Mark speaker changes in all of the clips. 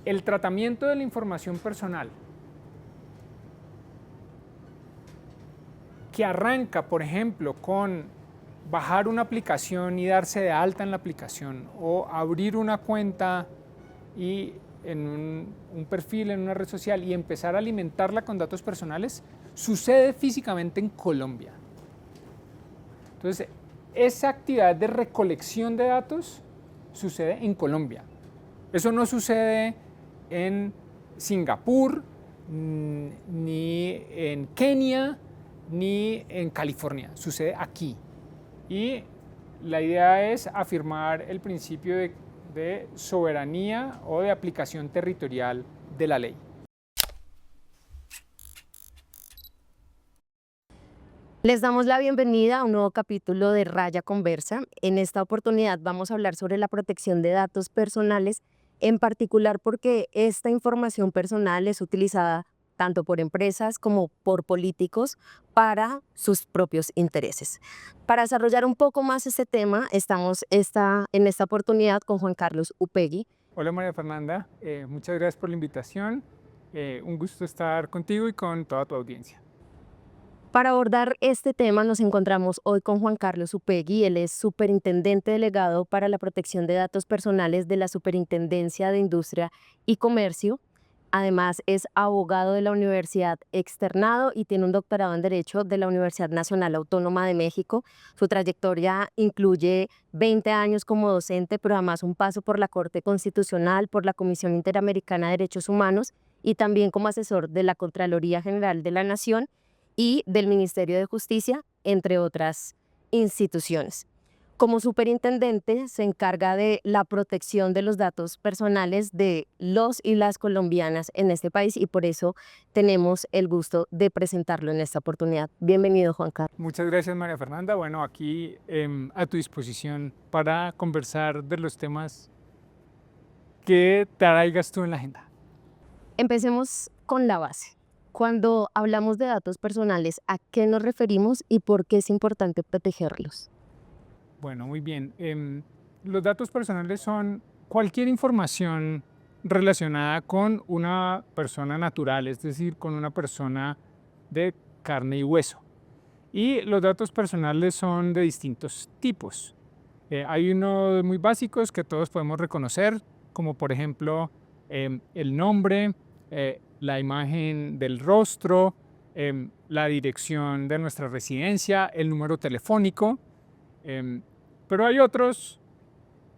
Speaker 1: El tratamiento de la información personal, que arranca, por ejemplo, con bajar una aplicación y darse de alta en la aplicación, o abrir una cuenta y en un perfil en una red social y empezar a alimentarla con datos personales, sucede físicamente en Colombia. Entonces, esa actividad de recolección de datos sucede en Colombia. Eso no sucede en Singapur, ni en Kenia, ni en California. Sucede aquí. Y la idea es afirmar el principio de soberanía o de aplicación territorial de la ley.
Speaker 2: Les damos la bienvenida a un nuevo capítulo de Raya Conversa. En esta oportunidad vamos a hablar sobre la protección de datos personales, en particular porque esta información personal es utilizada tanto por empresas como por políticos para sus propios intereses. Para desarrollar un poco más este tema, estamos en esta oportunidad con Juan Carlos Upegui.
Speaker 1: Hola María Fernanda, muchas gracias por la invitación. Un gusto estar contigo y con toda tu audiencia.
Speaker 2: Para abordar este tema nos encontramos hoy con Juan Carlos Upegui. Él es superintendente delegado para la protección de datos personales de la Superintendencia de Industria y Comercio. Además es abogado de la Universidad Externado y tiene un doctorado en Derecho de la Universidad Nacional Autónoma de México. Su trayectoria incluye 20 años como docente, pero además un paso por la Corte Constitucional, por la Comisión Interamericana de Derechos Humanos y también como asesor de la Contraloría General de la Nación y del Ministerio de Justicia, entre otras instituciones. Como superintendente se encarga de la protección de los datos personales de los y las colombianas en este país y por eso tenemos el gusto de presentarlo en esta oportunidad. Bienvenido, Juan Carlos.
Speaker 1: Muchas gracias María Fernanda. Bueno, aquí a tu disposición para conversar de los temas que traigas tú en la agenda.
Speaker 2: Empecemos con la base. Cuando hablamos de datos personales, ¿a qué nos referimos y por qué es importante protegerlos?
Speaker 1: Bueno, muy bien. Los datos personales son cualquier información relacionada con una persona natural, es decir, con una persona de carne y hueso. Y los datos personales son de distintos tipos. Hay unos muy básicos que todos podemos reconocer, como por ejemplo el nombre, la imagen del rostro, la dirección de nuestra residencia, el número telefónico. em, pero hay otros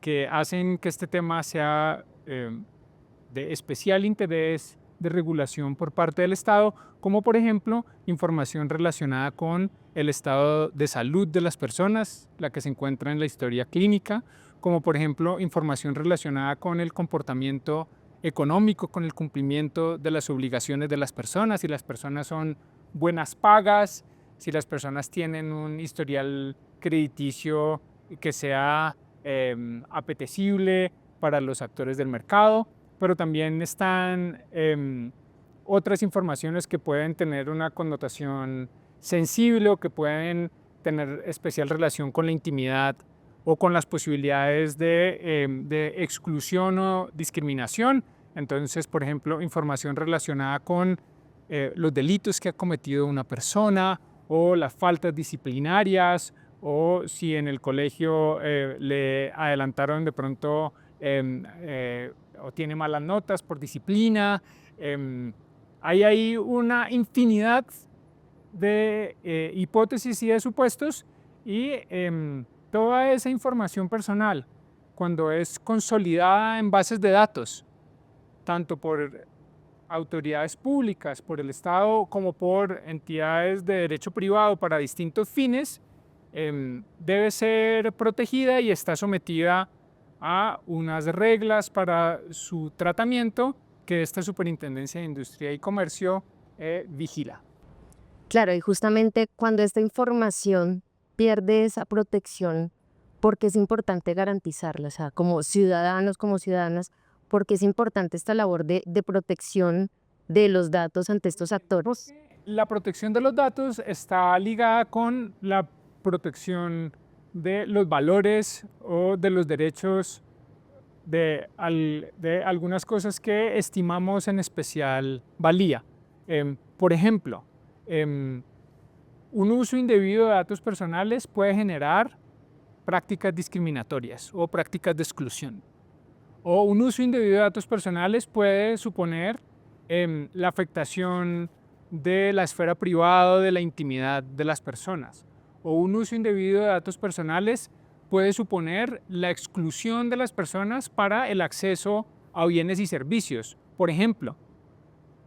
Speaker 1: que hacen que este tema sea de especial interés de regulación por parte del Estado, como por ejemplo información relacionada con el estado de salud de las personas, la que se encuentra en la historia clínica, como por ejemplo información relacionada con el comportamiento económico, con el cumplimiento de las obligaciones de las personas, si las personas son buenas pagas, si las personas tienen un historial crediticio que sea apetecible para los actores del mercado, pero también están otras informaciones que pueden tener una connotación sensible o que pueden tener especial relación con la intimidad o con las posibilidades de exclusión o discriminación. Entonces, por ejemplo, información relacionada con los delitos que ha cometido una persona o las faltas disciplinarias o si en el colegio le adelantaron de pronto o tiene malas notas por disciplina. Hay ahí una infinidad de hipótesis y de supuestos y toda esa información personal, cuando es consolidada en bases de datos, tanto por autoridades públicas, por el Estado, como por entidades de derecho privado para distintos fines, debe ser protegida y está sometida a unas reglas para su tratamiento que esta Superintendencia de Industria y Comercio vigila.
Speaker 2: Claro, y justamente cuando esta información pierde esa protección, porque es importante garantizarla, o sea, como ciudadanos, como ciudadanas, porque es importante esta labor de protección de los datos ante estos actores.
Speaker 1: La protección de los datos está ligada con la protección de los valores o de los derechos de algunas cosas que estimamos en especial valía. Por ejemplo, un uso indebido de datos personales puede generar prácticas discriminatorias o prácticas de exclusión. O un uso indebido de datos personales puede suponer la afectación de la esfera privada o de la intimidad de las personas. O un uso indebido de datos personales puede suponer la exclusión de las personas para el acceso a bienes y servicios. Por ejemplo,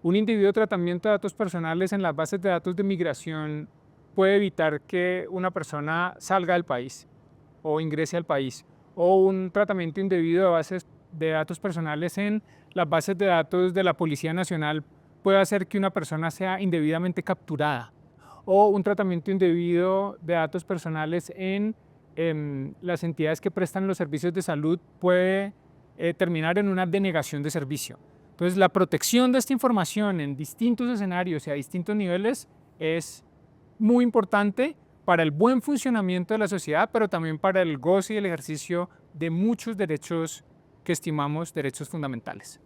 Speaker 1: un indebido tratamiento de datos personales en las bases de datos de migración puede evitar que una persona salga del país o ingrese al país. O un tratamiento indebido de bases de datos personales en las bases de datos de la Policía Nacional puede hacer que una persona sea indebidamente capturada. O un tratamiento indebido de datos personales en las entidades que prestan los servicios de salud puede terminar en una denegación de servicio. Entonces, la protección de esta información en distintos escenarios y a distintos niveles es muy importante para el buen funcionamiento de la sociedad, pero también para el goce y el ejercicio de muchos derechos que estimamos derechos fundamentales.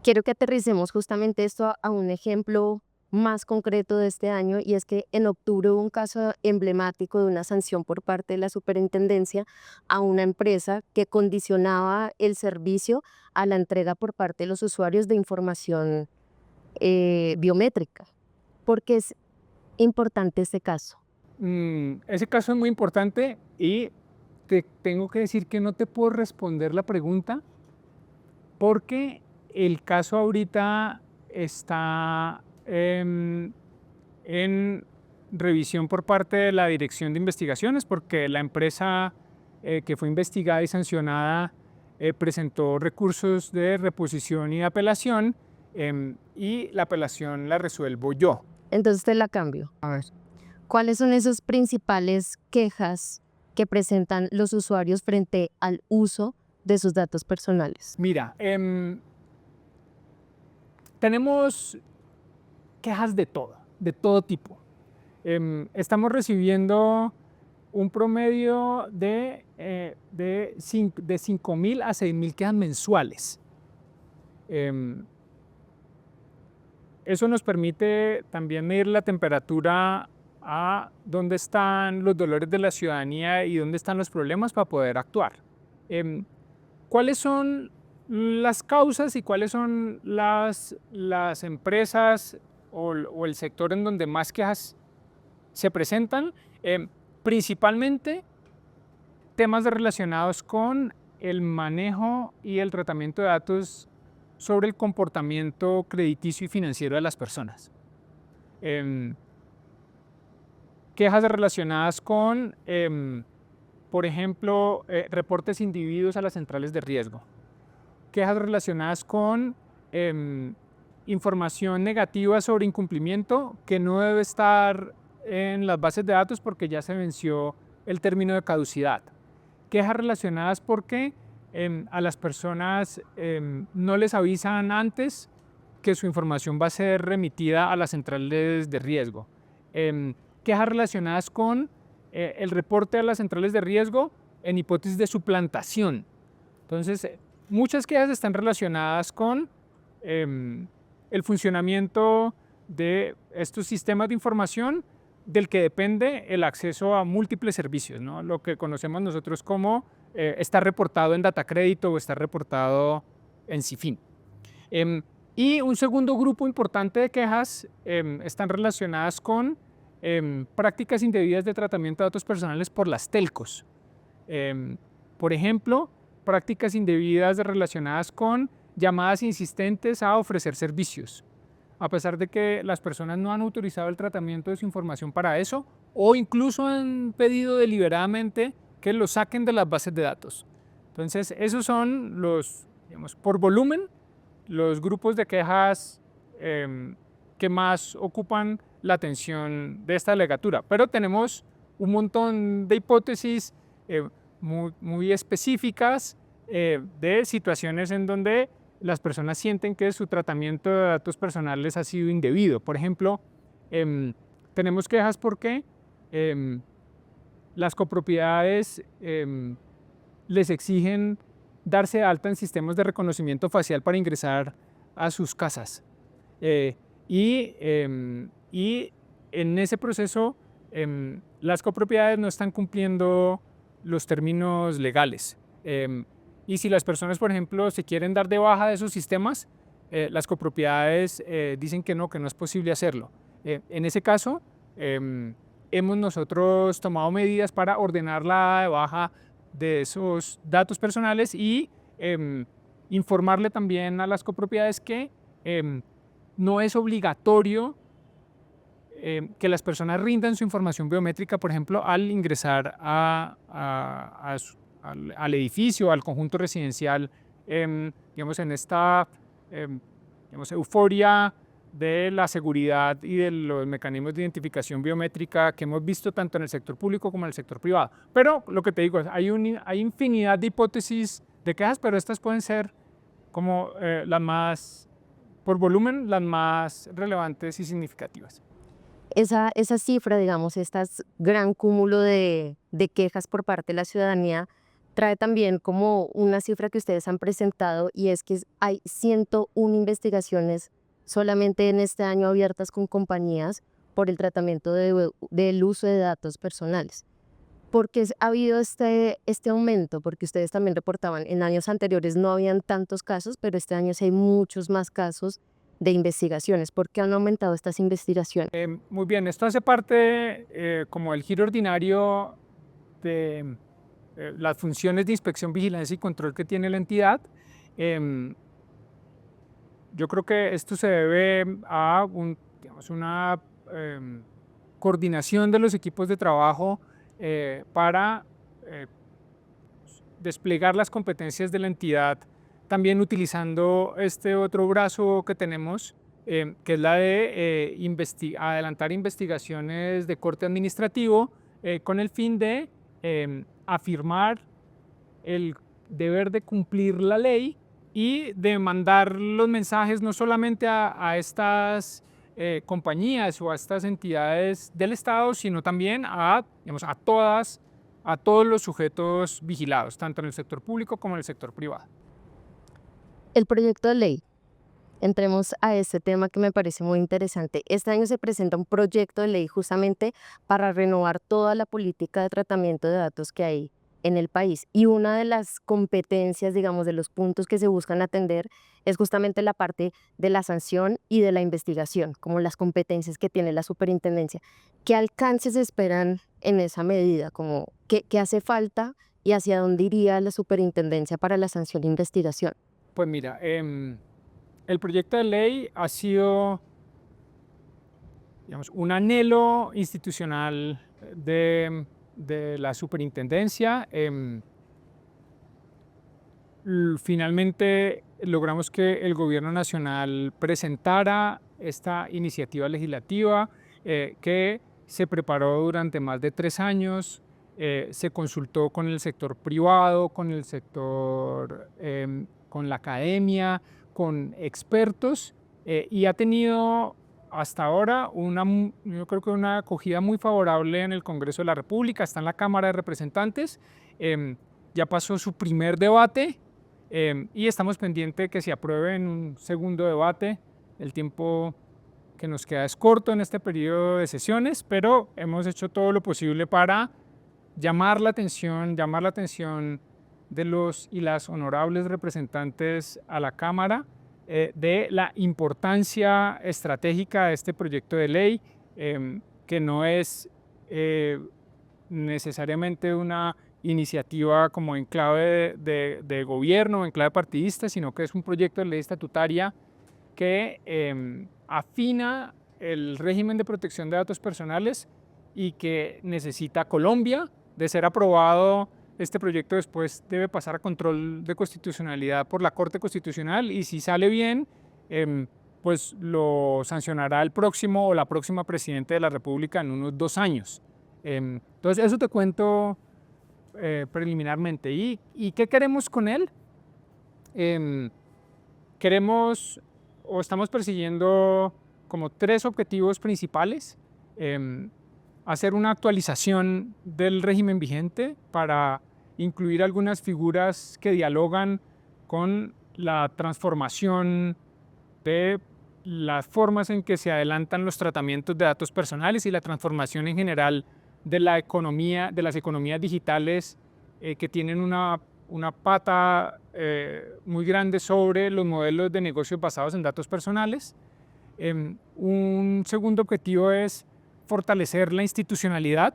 Speaker 2: Quiero que aterricemos justamente esto a un ejemplo más concreto de este año, y es que en octubre hubo un caso emblemático de una sanción por parte de la superintendencia a una empresa que condicionaba el servicio a la entrega por parte de los usuarios de información biométrica. ¿Por qué es importante este caso?
Speaker 1: Ese caso es muy importante y te tengo que decir que no te puedo responder la pregunta porque el caso ahorita está en revisión por parte de la Dirección de Investigaciones, porque la empresa que fue investigada y sancionada presentó recursos de reposición y apelación, y la apelación la resuelvo yo.
Speaker 2: Entonces te la cambio. A ver, ¿cuáles son esas principales quejas que presentan los usuarios frente al uso de sus datos personales?
Speaker 1: Mira, tenemos quejas de todo tipo. Estamos recibiendo un promedio de 5.000 a 6.000 quejas mensuales. Eso nos permite también medir la temperatura a dónde están los dolores de la ciudadanía y dónde están los problemas para poder actuar. ¿Cuáles son las causas y cuáles son las empresas o el sector en donde más quejas se presentan? Principalmente temas relacionados con el manejo y el tratamiento de datos sobre el comportamiento crediticio y financiero de las personas. Quejas relacionadas con, por ejemplo, reportes individuos a las centrales de riesgo. Quejas relacionadas con información negativa sobre incumplimiento que no debe estar en las bases de datos porque ya se venció el término de caducidad. Quejas relacionadas porque a las personas no les avisan antes que su información va a ser remitida a las centrales de riesgo. Quejas relacionadas con el reporte a las centrales de riesgo en hipótesis de suplantación. Entonces, muchas quejas están relacionadas con el funcionamiento de estos sistemas de información del que depende el acceso a múltiples servicios, ¿no? Lo que conocemos nosotros como está reportado en Datacrédito o está reportado en CIFIN. Y un segundo grupo importante de quejas están relacionadas con prácticas indebidas de tratamiento de datos personales por las telcos. Por ejemplo, prácticas indebidas relacionadas con llamadas insistentes a ofrecer servicios, a pesar de que las personas no han autorizado el tratamiento de su información para eso, o incluso han pedido deliberadamente que lo saquen de las bases de datos. Entonces, esos son los, digamos, por volumen, los grupos de quejas que más ocupan la atención de esta legislatura. Pero tenemos un montón de hipótesis muy específicas de situaciones en donde las personas sienten que su tratamiento de datos personales ha sido indebido. Por ejemplo, tenemos quejas porque las copropiedades les exigen darse de alta en sistemas de reconocimiento facial para ingresar a sus casas. Y en ese proceso las copropiedades no están cumpliendo los términos legales. Y si las personas, por ejemplo, se quieren dar de baja de esos sistemas, las copropiedades dicen que no es posible hacerlo. En ese caso, hemos nosotros tomado medidas para ordenar la de baja de esos datos personales y informarle también a las copropiedades que no es obligatorio que las personas rindan su información biométrica, por ejemplo, al ingresar al edificio, al conjunto residencial, digamos, en esta euforia de la seguridad y de los mecanismos de identificación biométrica que hemos visto tanto en el sector público como en el sector privado. Pero lo que te digo es, hay infinidad de hipótesis de quejas, pero estas pueden ser como las más, por volumen, las más relevantes y significativas.
Speaker 2: Esa cifra, digamos, este gran cúmulo de quejas por parte de la ciudadanía trae también como una cifra que ustedes han presentado, y es que hay 101 investigaciones solamente en este año abiertas con compañías por el tratamiento del uso de datos personales. ¿Por qué ha habido este aumento? Porque ustedes también reportaban, en años anteriores no habían tantos casos, pero este año sí hay muchos más casos de investigaciones. ¿Por qué han aumentado estas investigaciones?
Speaker 1: Muy bien, esto hace parte como el giro ordinario de las funciones de inspección, vigilancia y control que tiene la entidad. Yo creo que esto se debe a una coordinación de los equipos de trabajo para desplegar las competencias de la entidad, también utilizando este otro brazo que tenemos, que es la de adelantar investigaciones de corte administrativo con el fin de afirmar el deber de cumplir la ley y de mandar los mensajes no solamente a estas compañías o a estas entidades del Estado, sino también a todos los sujetos vigilados, tanto en el sector público como en el sector privado.
Speaker 2: El proyecto de ley, entremos a este tema que me parece muy interesante. Este año se presenta un proyecto de ley justamente para renovar toda la política de tratamiento de datos que hay en el país. Y una de las competencias, digamos, de los puntos que se buscan atender es justamente la parte de la sanción y de la investigación, como las competencias que tiene la superintendencia. ¿Qué alcances esperan en esa medida? Como, ¿qué hace falta y hacia dónde iría la superintendencia para la sanción e investigación?
Speaker 1: Pues mira, el proyecto de ley ha sido, digamos, un anhelo institucional de la superintendencia. Finalmente logramos que el gobierno nacional presentara esta iniciativa legislativa que se preparó durante más de 3 años, se consultó con el sector privado, con el sector, con la academia, con expertos y ha tenido hasta ahora yo creo que una acogida muy favorable en el Congreso de la República, está en la Cámara de Representantes, ya pasó su primer debate y estamos pendientes de que se apruebe en un segundo debate. El tiempo que nos queda es corto en este periodo de sesiones, pero hemos hecho todo lo posible para llamar la atención de los y las honorables representantes a la Cámara de la importancia estratégica de este proyecto de ley, que no es necesariamente una iniciativa como en clave de gobierno, en clave partidista, sino que es un proyecto de ley estatutaria que afina el régimen de protección de datos personales y que necesita Colombia. De ser aprobado, este proyecto después debe pasar a control de constitucionalidad por la Corte Constitucional y si sale bien, pues lo sancionará el próximo o la próxima presidente de la República en unos 2 años. Entonces eso te cuento preliminarmente. ¿Y qué queremos con él? Queremos o estamos persiguiendo como 3 objetivos principales. Hacer una actualización del régimen vigente para incluir algunas figuras que dialogan con la transformación de las formas en que se adelantan los tratamientos de datos personales y la transformación en general de la economía, de las economías digitales que tienen una pata muy grande sobre los modelos de negocios basados en datos personales. Un segundo objetivo es fortalecer la institucionalidad,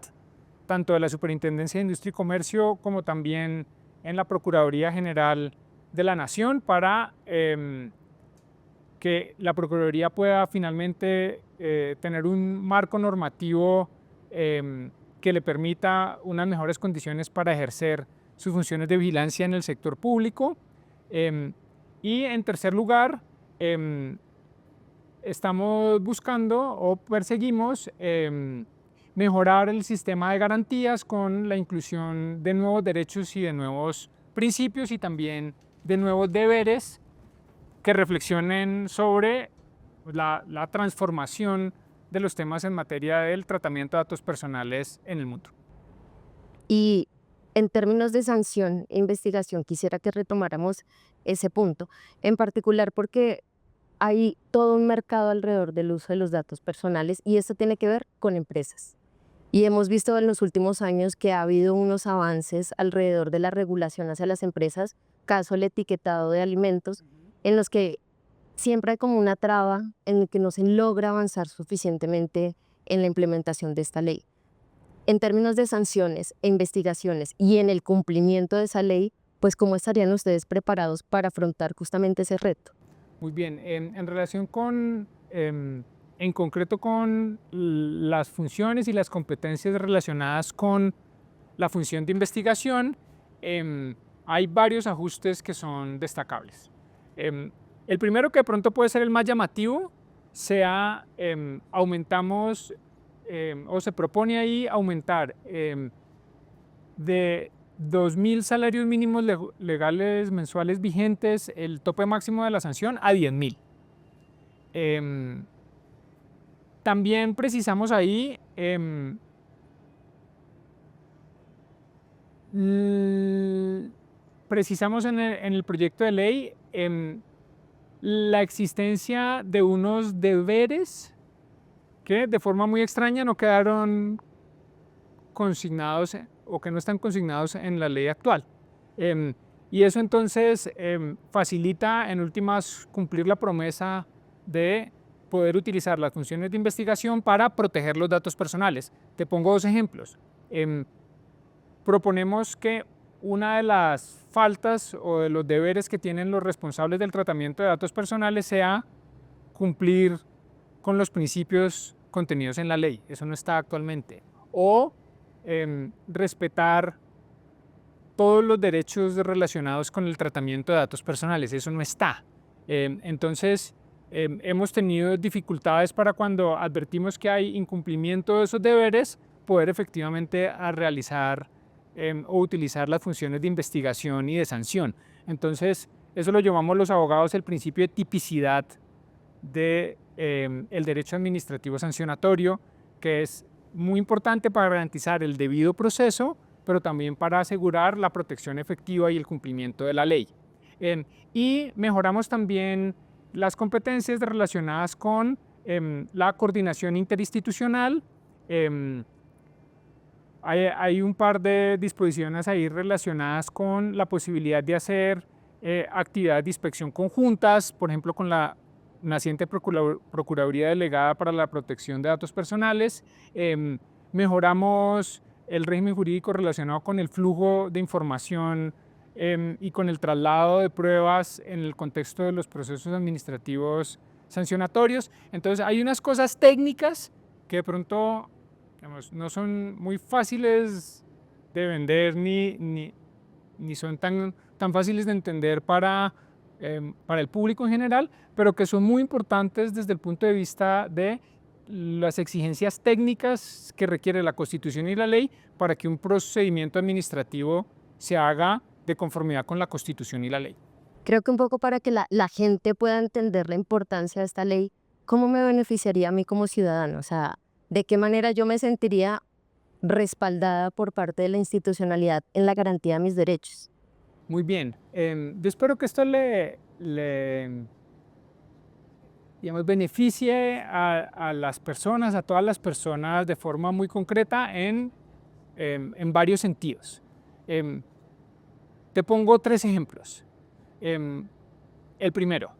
Speaker 1: tanto de la Superintendencia de Industria y Comercio como también en la Procuraduría General de la Nación, para que la Procuraduría pueda finalmente tener un marco normativo que le permita unas mejores condiciones para ejercer sus funciones de vigilancia en el sector público. Y en tercer lugar, estamos buscando o perseguimos mejorar el sistema de garantías con la inclusión de nuevos derechos y de nuevos principios y también de nuevos deberes que reflexionen sobre la transformación de los temas en materia del tratamiento de datos personales en el mundo.
Speaker 2: Y en términos de sanción e investigación, quisiera que retomáramos ese punto, en particular porque hay todo un mercado alrededor del uso de los datos personales y esto tiene que ver con empresas. Y hemos visto en los últimos años que ha habido unos avances alrededor de la regulación hacia las empresas, caso el etiquetado de alimentos, en los que siempre hay como una traba en el que no se logra avanzar suficientemente en la implementación de esta ley. En términos de sanciones e investigaciones y en el cumplimiento de esa ley, pues ¿cómo estarían ustedes preparados para afrontar justamente ese reto?
Speaker 1: Muy bien, en relación con, en concreto con las funciones y las competencias relacionadas con la función de investigación, hay varios ajustes que son destacables. El primero, que de pronto puede ser el más llamativo, sea aumentamos o se propone ahí aumentar de 2.000 salarios mínimos legales mensuales vigentes el tope máximo de la sanción a 10.000. También precisamos ahí precisamos en el proyecto de ley la existencia de unos deberes que de forma muy extraña no quedaron consignados o que no están consignados en la ley actual. Y eso entonces facilita en últimas cumplir la promesa de poder utilizar las funciones de investigación para proteger los datos personales. Te pongo dos ejemplos. Proponemos que una de las faltas o de los deberes que tienen los responsables del tratamiento de datos personales sea cumplir con los principios contenidos en la ley. Eso no está actualmente. O respetar todos los derechos relacionados con el tratamiento de datos personales. Eso no está. Entonces, hemos tenido dificultades para, cuando advertimos que hay incumplimiento de esos deberes, poder efectivamente realizar o utilizar las funciones de investigación y de sanción. Entonces, eso lo llamamos los abogados el principio de tipicidad del derecho administrativo sancionatorio, que es muy importante para garantizar el debido proceso, pero también para asegurar la protección efectiva y el cumplimiento de la ley. Y mejoramos también las competencias relacionadas con la coordinación interinstitucional. Hay un par de disposiciones ahí relacionadas con la posibilidad de hacer actividades de inspección conjuntas, por ejemplo, con la naciente Procuraduría Delegada para la Protección de Datos Personales. Mejoramos el régimen jurídico relacionado con el flujo de información y con el traslado de pruebas en el contexto de los procesos administrativos sancionatorios. Entonces, hay unas cosas técnicas que de pronto, digamos, no son muy fáciles de vender ni son tan fáciles de entender para el público en general, pero que son muy importantes desde el punto de vista de las exigencias técnicas que requiere la Constitución y la ley para que un procedimiento administrativo se haga de conformidad con la Constitución y la ley.
Speaker 2: Creo que un poco para que la gente pueda entender la importancia de esta ley, ¿cómo me beneficiaría a mí como ciudadano? O sea, ¿de qué manera yo me sentiría respaldada por parte de la institucionalidad en la garantía de mis derechos?
Speaker 1: Muy bien. Yo espero que esto digamos, beneficie a las personas, a todas las personas de forma muy concreta en varios sentidos. Em, Te pongo 3 ejemplos. El primero,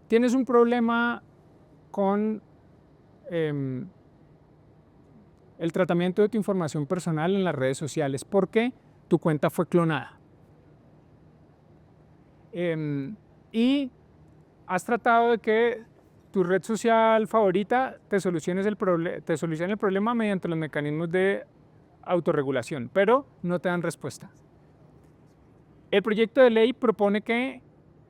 Speaker 1: tienes un problema con el tratamiento de tu información personal en las redes sociales porque tu cuenta fue clonada. Y has tratado de que tu red social favorita te solucione el problema mediante los mecanismos de autorregulación, pero no te dan respuesta. El proyecto de ley propone que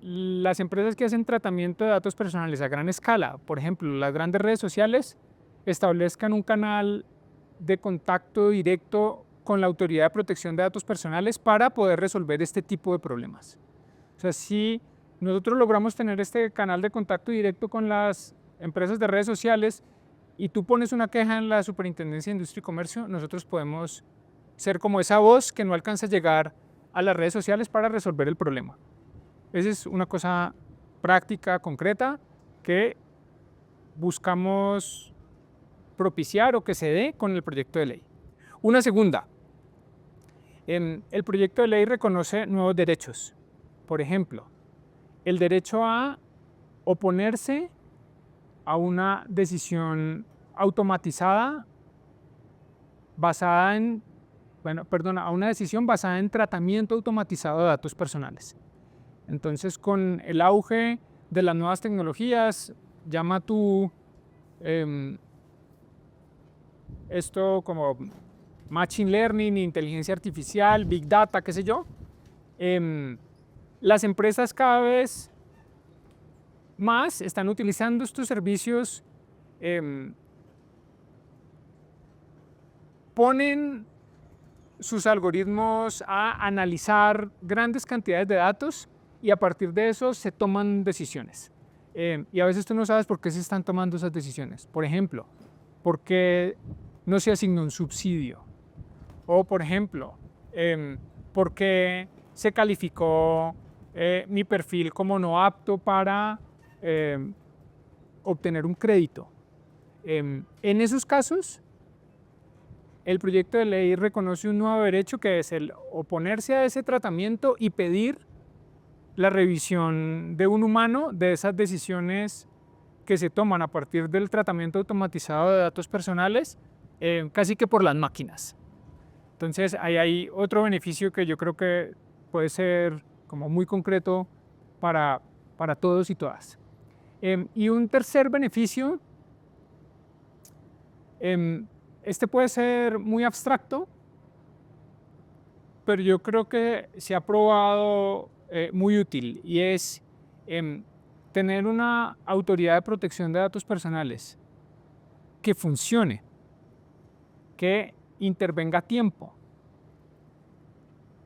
Speaker 1: las empresas que hacen tratamiento de datos personales a gran escala, por ejemplo, las grandes redes sociales, establezcan un canal de contacto directo con la Autoridad de Protección de Datos Personales para poder resolver este tipo de problemas. O sea, si nosotros logramos tener este canal de contacto directo con las empresas de redes sociales y tú pones una queja en la Superintendencia de Industria y Comercio, nosotros podemos ser como esa voz que no alcanza a llegar a las redes sociales para resolver el problema. Esa es una cosa práctica, concreta, que buscamos propiciar o que se dé con el proyecto de ley. Una segunda, el proyecto de ley reconoce nuevos derechos. Por ejemplo, el derecho a oponerse a una decisión automatizada a una decisión basada en tratamiento automatizado de datos personales. Entonces, con el auge de las nuevas tecnologías, llama tú esto como Machine Learning, inteligencia artificial, Big Data, qué sé yo, las empresas cada vez más están utilizando estos servicios, ponen sus algoritmos a analizar grandes cantidades de datos y a partir de eso se toman decisiones. Y a veces tú no sabes por qué se están tomando esas decisiones. Por ejemplo, ¿por qué no se asignó un subsidio? O, por ejemplo, ¿por qué se calificó mi perfil como no apto para obtener un crédito? En esos casos, el proyecto de ley reconoce un nuevo derecho que es el oponerse a ese tratamiento y pedir la revisión de un humano de esas decisiones que se toman a partir del tratamiento automatizado de datos personales, casi que por las máquinas. Entonces, ahí hay otro beneficio que yo creo que puede ser como muy concreto para todos y todas. Y un tercer beneficio, este puede ser muy abstracto, pero yo creo que se ha probado muy útil y es tener una autoridad de protección de datos personales que funcione, que intervenga a tiempo,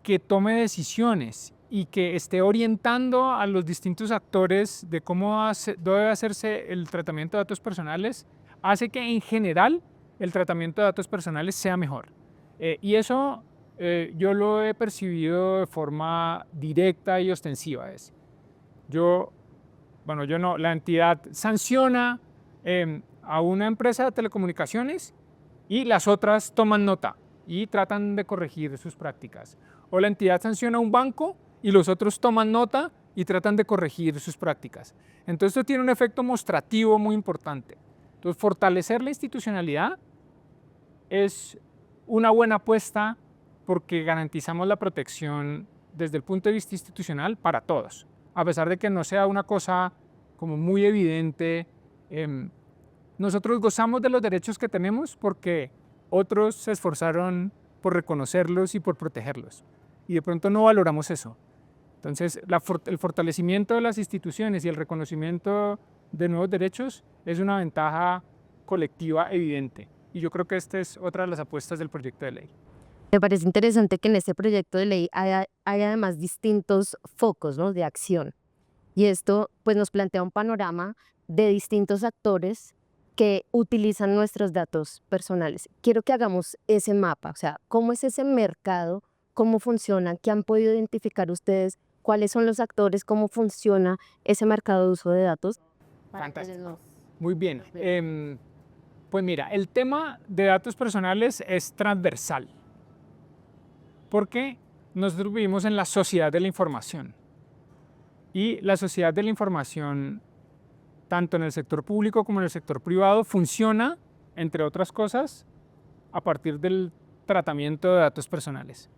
Speaker 1: que tome decisiones y que esté orientando a los distintos actores de cómo debe hacerse el tratamiento de datos personales, hace que en general el tratamiento de datos personales sea mejor. Y eso yo lo he percibido de forma directa y ostensiva. La entidad sanciona a una empresa de telecomunicaciones y las otras toman nota y tratan de corregir sus prácticas. O la entidad sanciona a un banco y los otros toman nota y tratan de corregir sus prácticas. Entonces esto tiene un efecto mostrativo muy importante. Entonces fortalecer la institucionalidad es una buena apuesta porque garantizamos la protección desde el punto de vista institucional para todos, a pesar de que no sea una cosa como muy evidente. Nosotros gozamos de los derechos que tenemos porque otros se esforzaron por reconocerlos y por protegerlos, y de pronto no valoramos eso. Entonces, el fortalecimiento de las instituciones y el reconocimiento de nuevos derechos es una ventaja colectiva evidente, y yo creo que esta es otra de las apuestas del proyecto de ley.
Speaker 2: Me parece interesante que en este proyecto de ley haya además distintos focos, ¿no?, de acción. Y esto pues nos plantea un panorama de distintos actores que utilizan nuestros datos personales. Quiero que hagamos ese mapa, o sea, cómo es ese mercado, cómo funciona, qué han podido identificar ustedes, cuáles son los actores, cómo funciona ese mercado de uso de datos.
Speaker 1: Fantástico. Muy bien. Pues mira, el tema de datos personales es transversal, porque nosotros vivimos en la sociedad de la información. Y la sociedad de la información, tanto en el sector público como en el sector privado, funciona, entre otras cosas, a partir del tratamiento de datos personales.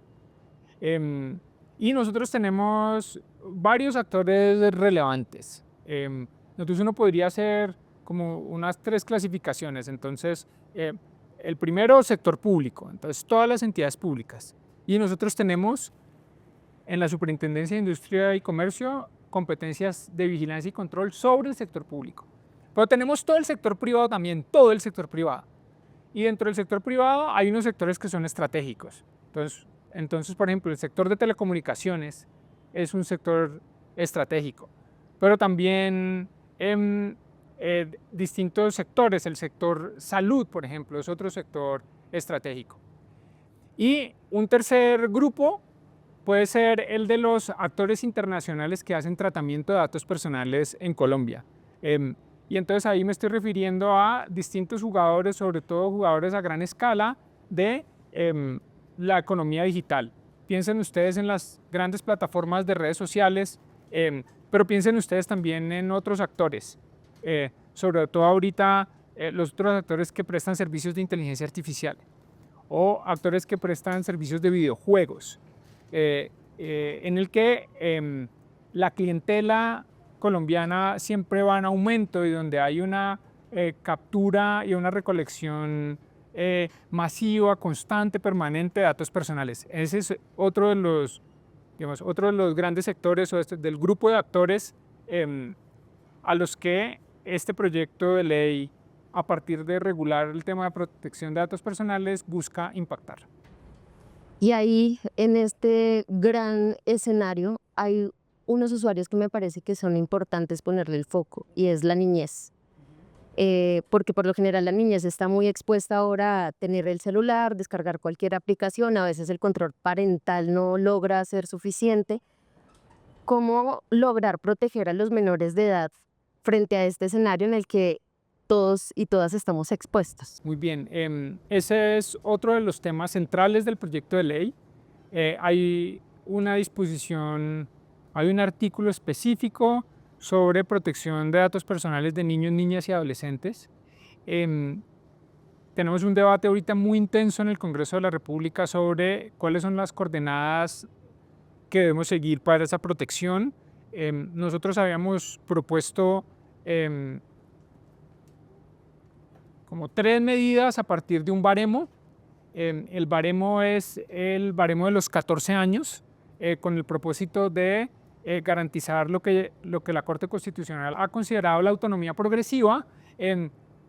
Speaker 1: Y nosotros tenemos varios actores relevantes. Entonces uno podría hacer como unas 3 clasificaciones. Entonces, el primero, sector público, entonces todas las entidades públicas. Y nosotros tenemos en la Superintendencia de Industria y Comercio competencias de vigilancia y control sobre el sector público. Pero tenemos todo el sector privado también, todo el sector privado. Y dentro del sector privado hay unos sectores que son estratégicos. Entonces, por ejemplo, el sector de telecomunicaciones es un sector estratégico. Pero también distintos sectores, el sector salud, por ejemplo, es otro sector estratégico. Y un tercer grupo puede ser el de los actores internacionales que hacen tratamiento de datos personales en Colombia. Y entonces ahí me estoy refiriendo a distintos jugadores, sobre todo jugadores a gran escala de la economía digital. Piensen ustedes en las grandes plataformas de redes sociales, pero piensen ustedes también en otros actores, sobre todo ahorita los otros actores que prestan servicios de inteligencia artificial o actores que prestan servicios de videojuegos, en el que la clientela colombiana siempre va en aumento y donde hay una captura y una recolección masiva, constante, permanente de datos personales. Ese es otro de los, digamos, otro de los grandes sectores o del grupo de actores a los que este proyecto de ley, a partir de regular el tema de protección de datos personales, busca impactar.
Speaker 2: Y ahí, en este gran escenario, hay unos usuarios que me parece que son importantes ponerle el foco, y es la niñez. Porque por lo general la niñez está muy expuesta ahora a tener el celular, descargar cualquier aplicación, a veces el control parental no logra ser suficiente. ¿Cómo lograr proteger a los menores de edad frente a este escenario en el que todos y todas estamos expuestos?
Speaker 1: Muy bien, ese es otro de los temas centrales del proyecto de ley. Hay una disposición, hay un artículo específico sobre protección de datos personales de niños, niñas y adolescentes. Tenemos un debate ahorita muy intenso en el Congreso de la República sobre cuáles son las coordenadas que debemos seguir para esa protección. Nosotros habíamos propuesto como 3 medidas a partir de un baremo. El baremo es el baremo de los 14 años, con el propósito de garantizar lo que la Corte Constitucional ha considerado la autonomía progresiva,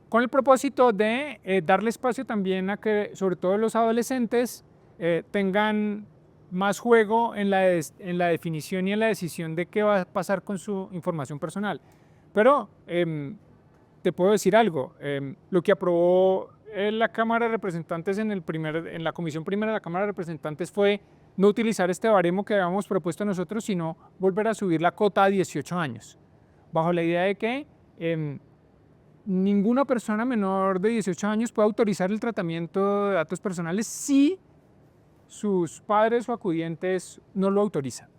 Speaker 1: con el propósito de darle espacio también a que, sobre todo los adolescentes, tengan más juego en la definición y en la decisión de qué va a pasar con su información personal. Pero te puedo decir algo, lo que aprobó la Cámara de Representantes en la Comisión Primera de la Cámara de Representantes fue no utilizar este baremo que habíamos propuesto nosotros, sino volver a subir la cota a 18 años, bajo la idea de que ninguna persona menor de 18 años puede autorizar el tratamiento de datos personales si sus padres o acudientes no lo autorizan.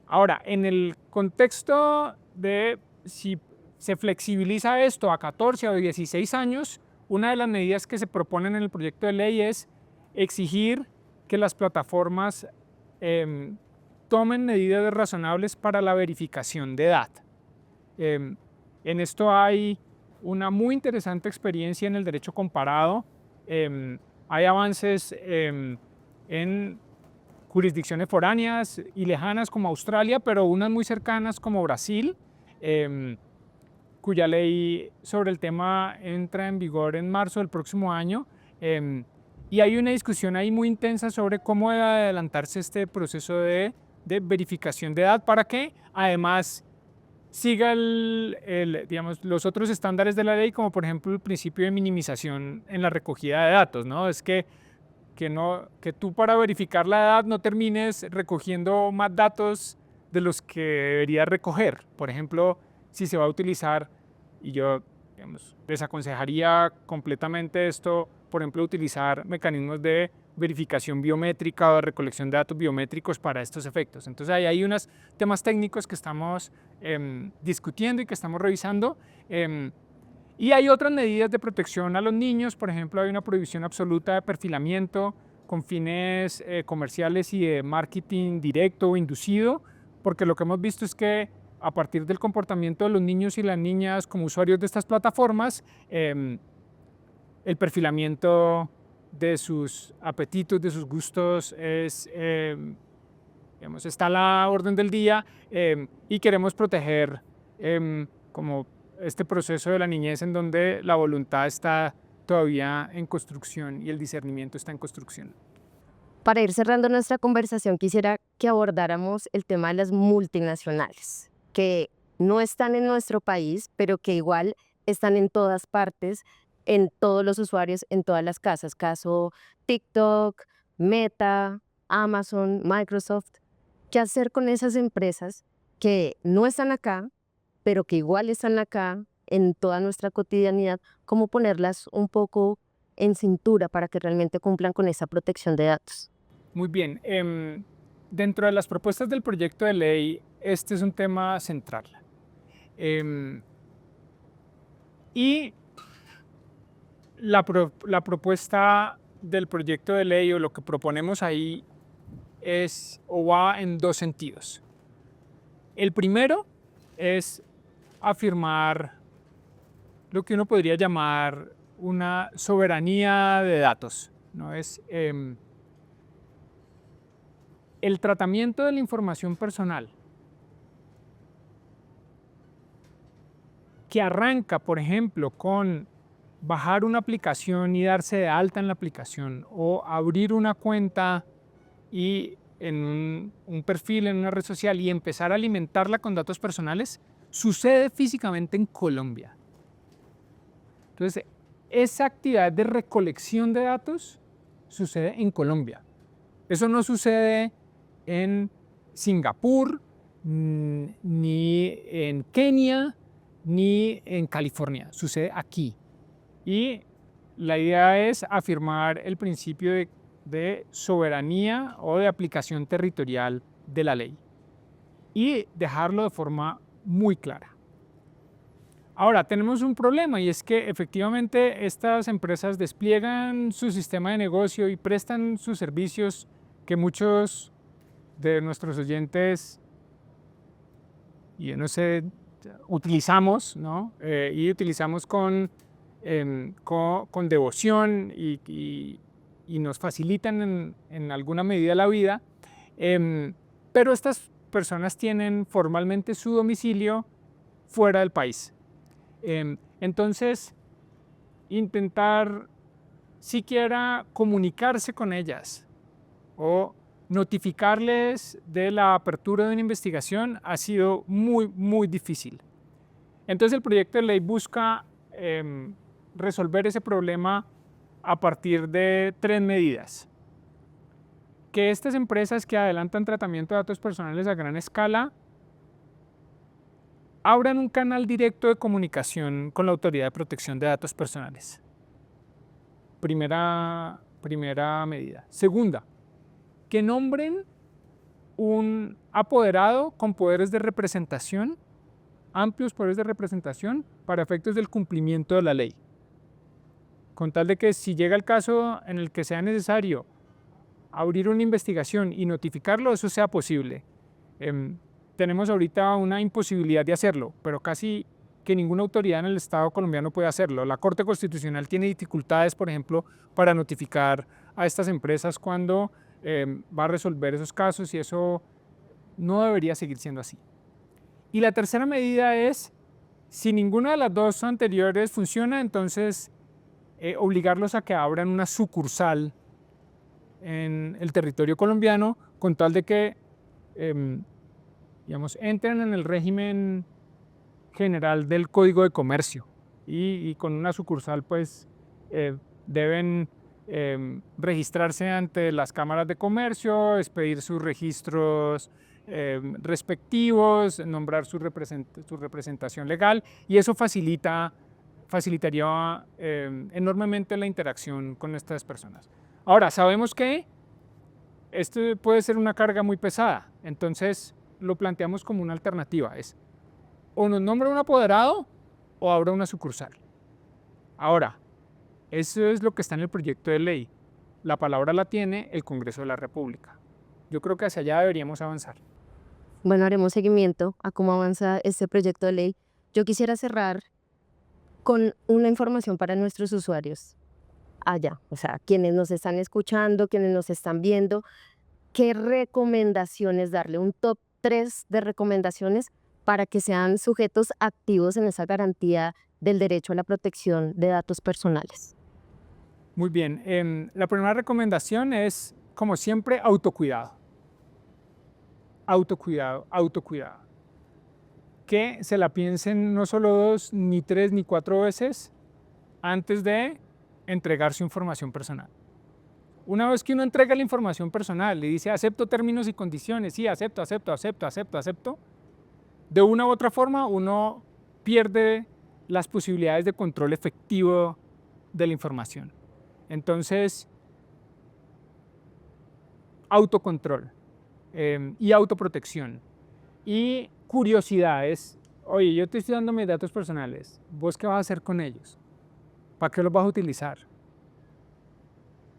Speaker 1: Ahora, en el contexto de si se flexibiliza esto a 14 o 16 años, una de las medidas que se proponen en el proyecto de ley es exigir que las plataformas tomen medidas razonables para la verificación de edad. En esto hay una muy interesante experiencia en el derecho comparado. Hay avances en jurisdicciones foráneas y lejanas como Australia, pero unas muy cercanas como Brasil, cuya ley sobre el tema entra en vigor en marzo del próximo año. Y hay una discusión ahí muy intensa sobre cómo debe adelantarse este proceso de verificación de edad para que, además, siga digamos, los otros estándares de la ley, como por ejemplo el principio de minimización en la recogida de datos, ¿no? Es que tú para verificar la edad no termines recogiendo más datos de los que deberías recoger. Por ejemplo, si se va a utilizar, y yo digamos, desaconsejaría completamente esto, por ejemplo, utilizar mecanismos de verificación biométrica o de recolección de datos biométricos para estos efectos. Entonces ahí hay unos temas técnicos que estamos discutiendo y que estamos revisando. Y hay otras medidas de protección a los niños, por ejemplo, hay una prohibición absoluta de perfilamiento con fines comerciales y de marketing directo o inducido, porque lo que hemos visto es que a partir del comportamiento de los niños y las niñas como usuarios de estas plataformas, el perfilamiento de sus apetitos, de sus gustos, digamos, está a la orden del día y queremos proteger como este proceso de la niñez en donde la voluntad está todavía en construcción y el discernimiento está en construcción.
Speaker 2: Para ir cerrando nuestra conversación, quisiera que abordáramos el tema de las multinacionales, que no están en nuestro país, pero que igual están en todas partes, en todos los usuarios, en todas las casas. Caso TikTok, Meta, Amazon, Microsoft. ¿Qué hacer con esas empresas que no están acá, pero que igual están acá en toda nuestra cotidianidad? ¿Cómo ponerlas un poco en cintura para que realmente cumplan con esa protección de datos?
Speaker 1: Muy bien. Dentro de las propuestas del proyecto de ley, este es un tema central. Em, y la propuesta del proyecto de ley o lo que proponemos ahí es o va en dos sentidos. El primero es afirmar lo que uno podría llamar una soberanía de datos, ¿no? Es el tratamiento de la información personal que arranca, por ejemplo, con bajar una aplicación y darse de alta en la aplicación o abrir una cuenta y en un perfil en una red social y empezar a alimentarla con datos personales, sucede físicamente en Colombia. Entonces, esa actividad de recolección de datos sucede en Colombia. Eso no sucede en Singapur, ni en Kenia, ni en California. Sucede aquí. Y la idea es afirmar el principio de soberanía o de aplicación territorial de la ley y dejarlo de forma muy clara. Ahora, tenemos un problema y es que efectivamente estas empresas despliegan su sistema de negocio y prestan sus servicios que muchos de nuestros oyentes, y yo no sé, utilizamos, ¿no? Y utilizamos con devoción y nos facilitan en alguna medida la vida, pero estas personas tienen formalmente su domicilio fuera del país. Entonces, intentar siquiera comunicarse con ellas o notificarles de la apertura de una investigación ha sido muy, muy difícil. Entonces el proyecto de ley busca resolver ese problema a partir de tres medidas. Que estas empresas que adelantan tratamiento de datos personales a gran escala abran un canal directo de comunicación con la Autoridad de Protección de Datos Personales. Primera medida. Segunda, que nombren un apoderado con poderes de representación, amplios poderes de representación para efectos del cumplimiento de la ley. Con tal de que si llega el caso en el que sea necesario abrir una investigación y notificarlo, eso sea posible. Tenemos ahorita una imposibilidad de hacerlo, pero casi que ninguna autoridad en el Estado colombiano puede hacerlo. La Corte Constitucional tiene dificultades, por ejemplo, para notificar a estas empresas cuando va a resolver esos casos y eso no debería seguir siendo así. Y la tercera medida es, si ninguna de las dos anteriores funciona, entonces obligarlos a que abran una sucursal en el territorio colombiano con tal de que digamos, entren en el régimen general del Código de Comercio y con una sucursal pues deben registrarse ante las cámaras de comercio, expedir sus registros respectivos, nombrar su representación legal y eso facilitaría enormemente la interacción con estas personas. Ahora, sabemos que esto puede ser una carga muy pesada, entonces lo planteamos como una alternativa, es o nos nombra un apoderado o habrá una sucursal. Ahora, eso es lo que está en el proyecto de ley. La palabra la tiene el Congreso de la República. Yo creo que hacia allá deberíamos avanzar.
Speaker 2: Bueno, haremos seguimiento a cómo avanza este proyecto de ley. Yo quisiera cerrar con una información para nuestros usuarios allá, o sea, quienes nos están escuchando, quienes nos están viendo, ¿qué recomendaciones darle? Un top 3 de recomendaciones para que sean sujetos activos en esa garantía del derecho a la protección de datos personales.
Speaker 1: Muy bien, la primera recomendación es, como siempre, autocuidado. Autocuidado, autocuidado. Que se la piensen no solo 2, ni 3, ni 4 veces antes de entregar su información personal. Una vez que uno entrega la información personal y dice acepto términos y condiciones, sí, acepto, de una u otra forma uno pierde las posibilidades de control efectivo de la información. Entonces, autocontrol y autoprotección y curiosidades. Oye, yo te estoy dando mis datos personales, ¿vos qué vas a hacer con ellos? ¿Para qué los vas a utilizar?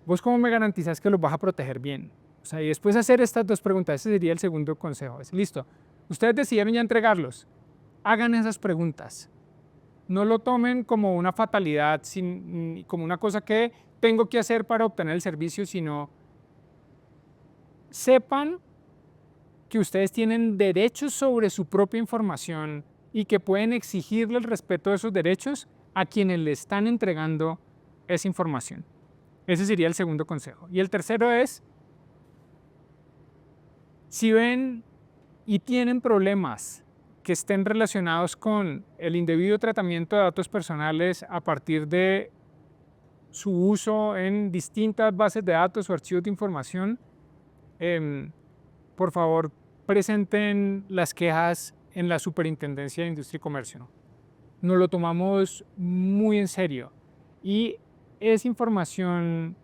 Speaker 1: ¿Vos cómo me garantizas que los vas a proteger bien? O sea, y después de hacer estas 2 preguntas, ese sería el segundo consejo. Es listo, ustedes decidieron ya entregarlos, hagan esas preguntas. No lo tomen como una fatalidad, como una cosa que tengo que hacer para obtener el servicio, sino sepan que ustedes tienen derechos sobre su propia información y que pueden exigirle el respeto de esos derechos a quienes le están entregando esa información. Ese sería el segundo consejo. Y el tercero es, si ven y tienen problemas que estén relacionados con el indebido tratamiento de datos personales a partir de su uso en distintas bases de datos o archivos de información, por favor presenten las quejas en la Superintendencia de Industria y Comercio. Nos lo tomamos muy en serio y es información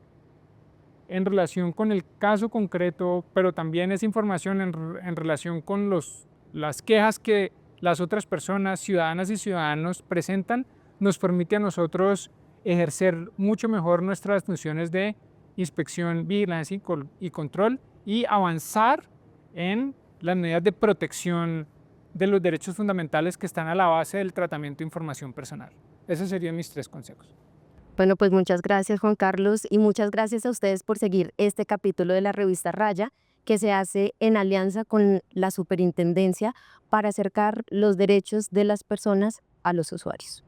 Speaker 1: en relación con el caso concreto, pero también es información en relación con las quejas que las otras personas, ciudadanas y ciudadanos, presentan, nos permite a nosotros ejercer mucho mejor nuestras funciones de inspección, vigilancia y control y avanzar en las medidas de protección de los derechos fundamentales que están a la base del tratamiento de información personal. Esos serían mis 3 consejos.
Speaker 2: Bueno, pues muchas gracias, Juan Carlos, y muchas gracias a ustedes por seguir este capítulo de la revista Raya, que se hace en alianza con la Superintendencia para acercar los derechos de las personas a los usuarios.